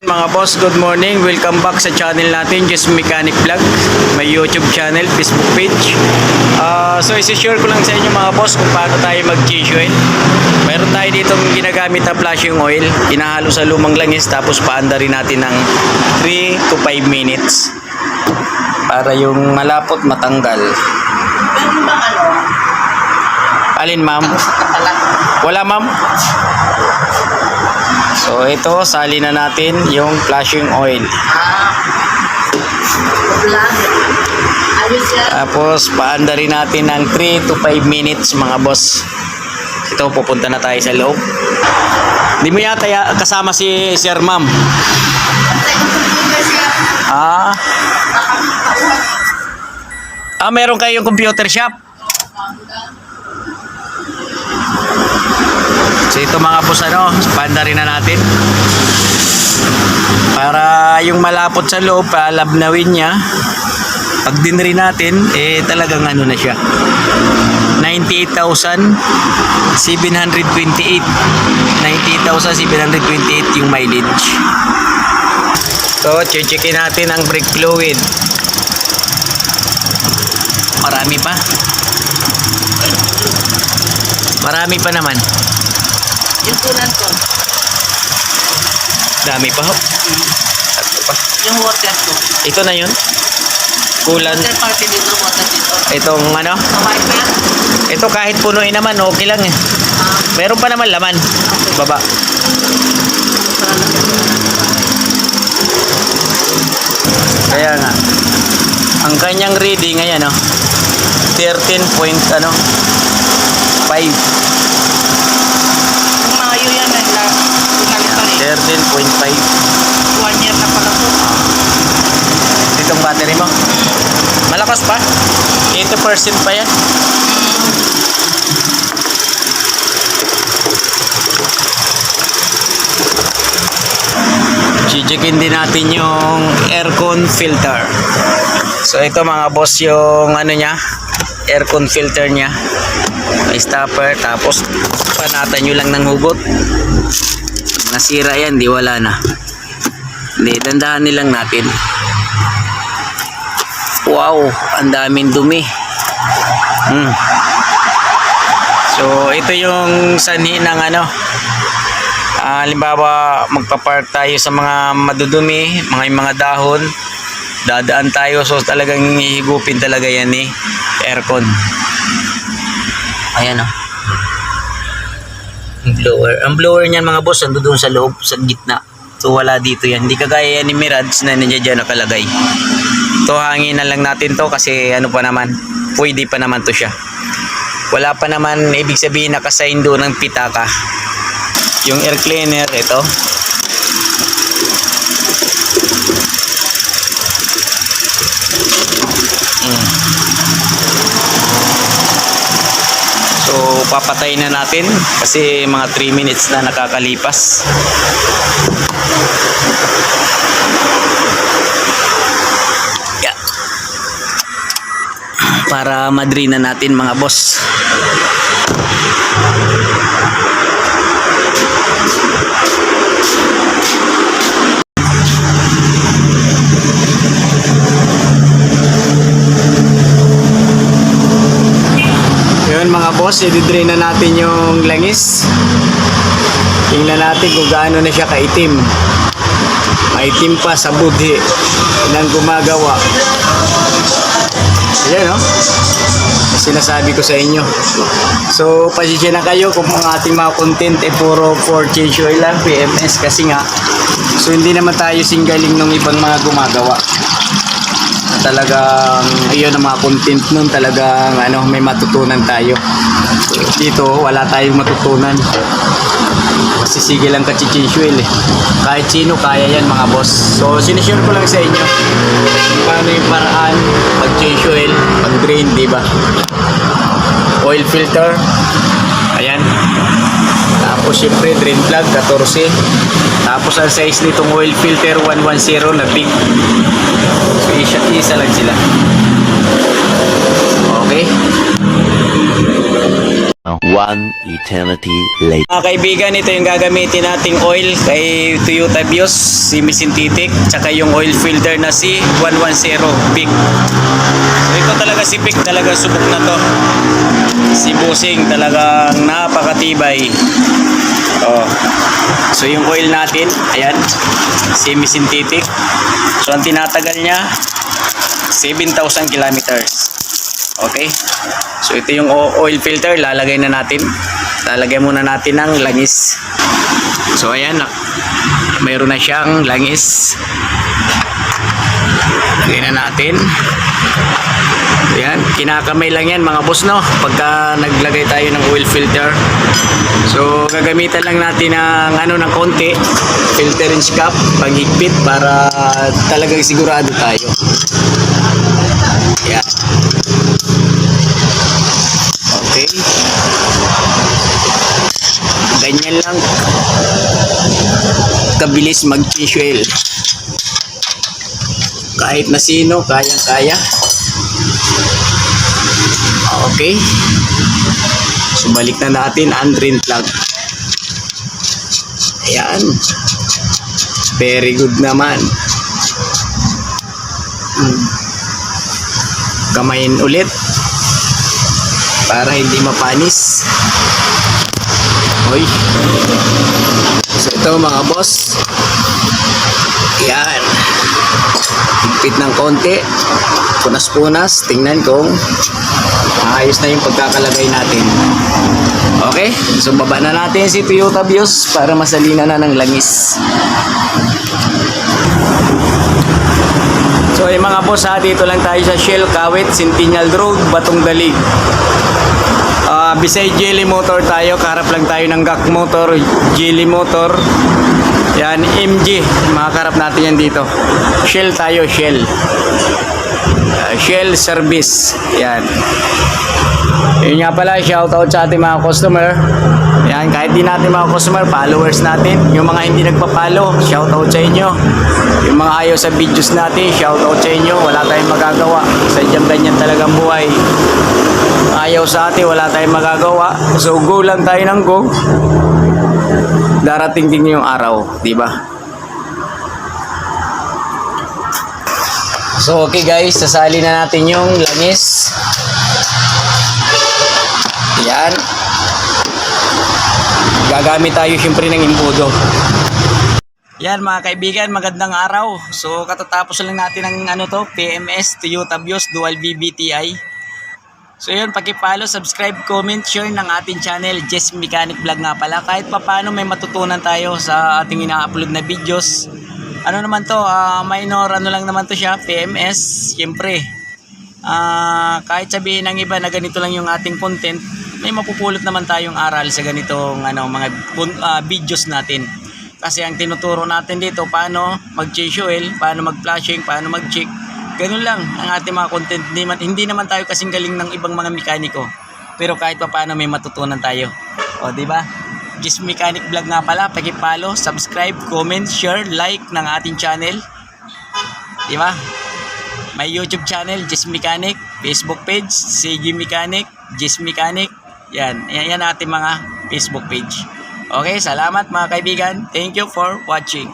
Mga boss, good morning. Welcome back sa channel natin, Just Mechanic Vlog. May YouTube channel, Facebook page. So isi-share ko lang sa inyo mga boss kung paano tayo mag-change oil. Mayroon tayo ditong ginagamit na flashing oil. Inahalo sa lumang langis tapos paanda rin natin ng 3 to 5 minutes. Para yung malapot matanggal. Meron bang ano? Alin ma'am? Wala ma'am? So ito, sali na natin yung flashing oil. Vlog. Ayos yan. Tapos paanda rin natin ng 3 to 5 minutes mga boss. Ito, pupunta na tayo sa loob. Hindi mo yata kasama si Sir Ma'am. Meron kayong computer shop? So ito mga boss, paanda rin na natin. Para yung malapot sa loob, palabnawin niya. Pag dinri natin, talagang ano na siya. 98,728. 98,728 yung mileage. So, checkin natin ang brake fluid. Marami pa. Marami pa naman. Yung tunan ko. Dami pa ho. Sakto pa. Yung water ko. Ito na yun. Kulan. Water party dito, water dito. Itong ano. Sa wiper. Ito kahit punuin naman, okay lang eh. Meron pa naman laman. Baba. Kaya nga. Ang kanyang reading ngayon, 13 point 5. Ang mayo yan eh. Pinalitan eh. 13.5. 1 year na pala po. Itong battery mo. Malakas pa. 80% pa yan. Chichikin din natin yung aircon filter. So ito mga boss yung ano niya, aircon filter niya. May stopper, tapos panatan nyo lang ng hugot. Nasira yan, di wala na. Hindi, dandahan nilang natin. Wow, ang daming dumi. So ito yung sanhi ng halimbawa magpa-park tayo sa mga madudumi, mga dahon, dadaan tayo, so talagang hihigupin talaga yan ni aircon. Ayan ang blower niyan mga boss, ando doon sa loob, sa gitna. So wala dito yan, hindi kagaya yan ni Mirage na nandiyan dyan nakalagay. To hangin na lang natin to kasi pa naman, pwede pa naman to siya. Wala pa naman ibig sabihin nakasign doon ng pitaka. Yung air cleaner, ito. So, papatay na natin kasi mga 3 minutes na nakakalipas. Yeah. Para madri na natin mga boss. Mga boss, i-drain na natin yung langis. Tingnan natin kung gaano na siya kaitim. Maitim pa sa budhi ng gumagawa. Ayan sinasabi ko sa inyo. So pasensya na kayo kung mga ating mga content puro for change oil lang, PMS kasi nga. So hindi naman tayo singgaling ng ibang mga gumagawa. Talagang iyon ang mga content nun, talagang may matutunan tayo. Dito wala tayong matutunan kasi sige lang ka-change oil kahit sino kaya yan mga boss. So sinishare ko lang sa inyo paano yung paraan pag change oil, pag drain, diba? Oil filter, ayan. Tapos syempre drain plug 14. Tapos ang size nitong oil filter 110 na big. So isa lang sila. Okay. One eternity later. Mga kaibigan, ito yung gagamitin nating oil kay Toyota Vios semi-synthetic, tsaka yung oil filter na si 110 Peak. So ito talaga si Peak, talaga subok na to. Si Busing talagang napakatibay. Oh. So yung oil natin, ayan, semi-synthetic. So ang tinatagal niya 7,000 kilometers. Okay? So ito yung oil filter, lalagay na natin. Lalagay muna natin ng langis. So ayan, mayroon na siyang langis. Lagay na natin. Ayan, kinakamay lang yan mga boss, no? Pagka naglagay tayo ng oil filter. So gagamitan lang natin ng konti, filter and cap, paghigpit para talagang sigurado tayo. Ayan. Okay. Ganyan lang kabilis mag-change oil. Kahit na sino, kayang-kaya. Okay. So balik na natin ang drain plug. Ayan. Very good naman. Kamayin ulit para hindi mapanis. Hoy. So ito mga boss. Yan. Higpit ng konti. Punas-punas. Tingnan kung ayos na yung pagkakalagay natin. Okay. So baba na natin si Toyota Vios para masalina na ng langis. So yung mga boss, dito lang tayo sa Shell Kawit, Centennial Road, Batong Dalig. Beside Jelly Motor tayo, kaharap lang tayo ng GAC Motor, Jelly Motor. Yan, MG, makakarap natin yan dito. Shell tayo, Shell. Shell Service. Yan. Yun nga pala, shoutout sa ating mga customer. Yan, kahit di natin mga customer, followers natin. Yung mga hindi nagpa-follow, shoutout sa inyo. Yung mga ayaw sa videos natin, shoutout sa inyo. Wala tayong magagawa. Sadyang ganyan talagang buhay. Ayaw sa atin, wala tayong magagawa. So go lang tayo ng go. Darating din yung araw, di ba? So okay guys, sasali na natin yung langis. Yan. Gagamit tayo syempre ng imbudo. Yan mga kaibigan, magandang araw. So katatapos lang natin ng PMS Toyota Vios Dual VVTi. So yun, paki-follow, subscribe, comment, share ng ating channel Jess Mechanic Vlog nga pala. Kahit paano may matutunan tayo sa ating ina-upload na videos. Ano naman to, minor lang naman to siya, PMS. Siyempre, kahit sabihin ng iba na ganito lang yung ating content, may mapupulot naman tayong aral sa ganitong mga videos natin. Kasi ang tinuturo natin dito, paano mag-change oil, paano mag-flashing, paano mag-check. Ganun lang ang ating mga content. Hindi naman tayo kasing galing ng ibang mga mekaniko. Pero kahit pa paano may matutunan tayo. O, di ba? Jess Mechanic Vlog nga pala. Paki-follow, subscribe, comment, share, like ng ating channel. Di ba? May YouTube channel, Jess Mechanic. Facebook page, CG Mechanic, Jess Mechanic. Yan ating mga Facebook page. Okay, salamat mga kaibigan. Thank you for watching.